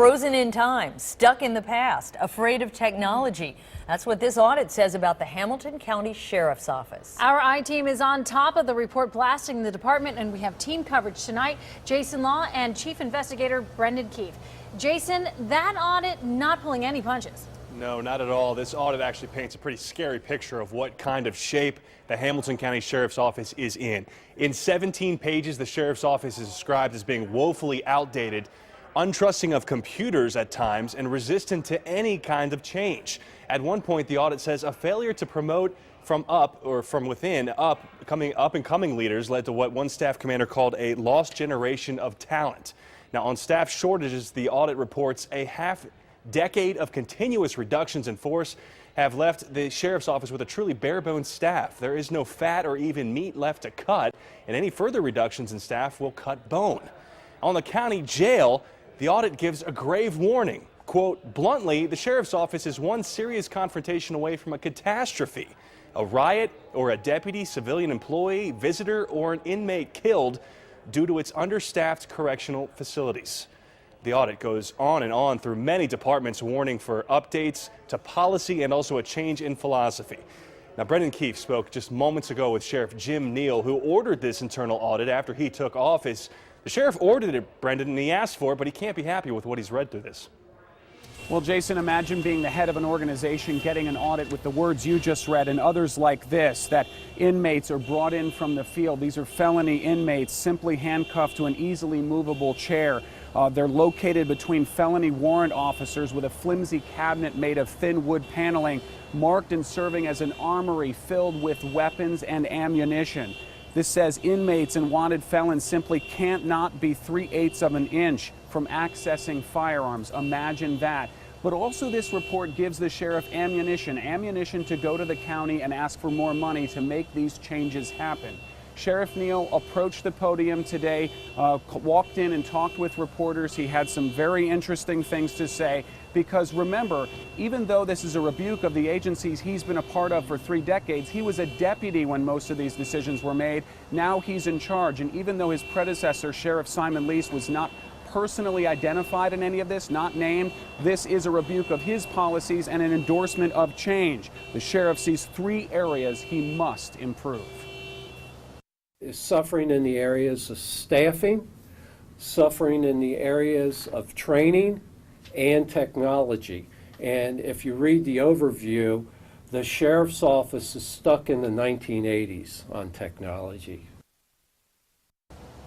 Frozen in time, stuck in the past, afraid of technology. That's what this audit says about the Hamilton County Sheriff's Office. Our I-team is on top of the report, blasting the department, and we have team coverage tonight. Jason Law and Chief Investigator Brendan Keefe. Jason, that audit not pulling any punches. No, not at all. This audit actually paints a pretty scary picture of what kind of shape the Hamilton County Sheriff's Office is in. In 17 pages, the Sheriff's Office is described as being woefully outdated, untrusting of computers at times, and resistant to any kind of change. At one point, the audit says a failure to promote from within up-and-coming leaders led to what one staff commander called a lost generation of talent. Now, on staff shortages, the audit reports a half-decade of continuous reductions in force have left the Sheriff's Office with a truly bare-bones staff. There is no fat or even meat left to cut, and any further reductions in staff will cut bone. On the county jail, the audit gives a grave warning. Quote, bluntly, the Sheriff's Office is one serious confrontation away from a catastrophe. A riot or a deputy, civilian employee, visitor, or an inmate killed due to its understaffed correctional facilities. The audit goes on and on through many departments, warning for updates to policy and also a change in philosophy. Now, Brendan Keefe spoke just moments ago with Sheriff Jim Neal, who ordered this internal audit after he took office. The sheriff ordered it, Brendan, and he asked for it, but he can't be happy with what he's read through this. Well, Jason, imagine being the head of an organization getting an audit with the words you just read and others like this, that inmates are brought in from the field. These are felony inmates simply handcuffed to an easily movable chair. They're located between felony warrant officers with a flimsy cabinet made of thin wood paneling, marked and serving as an armory filled with weapons and ammunition. This says inmates and wanted felons simply can't not be 3/8 of an inch from accessing firearms. Imagine that. But also this report gives the sheriff ammunition to go to the county and ask for more money to make these changes happen. Sheriff Neal approached the podium today, walked in and talked with reporters. He had some very interesting things to say because remember, even though this is a rebuke of the agencies he's been a part of for 3 decades, he was a deputy when most of these decisions were made. Now he's in charge, and even though his predecessor, Sheriff Simon Lease, was not personally identified in any of this, not named, this is a rebuke of his policies and an endorsement of change. The sheriff sees 3 areas he must improve. Is suffering in the areas of staffing, suffering in the areas of training and technology. And if you read the overview, the sheriff's office is stuck in the 1980s on technology.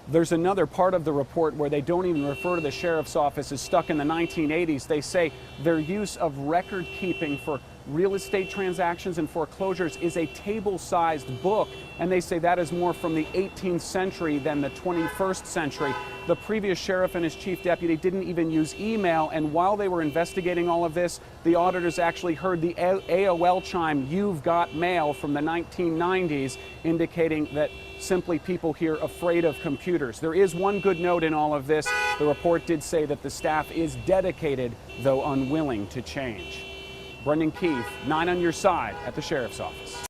There's another part of the report where they don't even refer to the sheriff's office as stuck in the 1980s. They say their use of record keeping for real estate transactions and foreclosures is a table-sized book, and they say that is more from the 18th century than the 21st century. The previous sheriff and his chief deputy didn't even use email, and while they were investigating all of this, the auditors actually heard the AOL chime, "You've got mail," from the 1990s, indicating that simply people here afraid of computers. There is one good note in all of this. The report did say that the staff is dedicated, though unwilling, to change. Brendan Keefe, 9 on your side at the Sheriff's Office.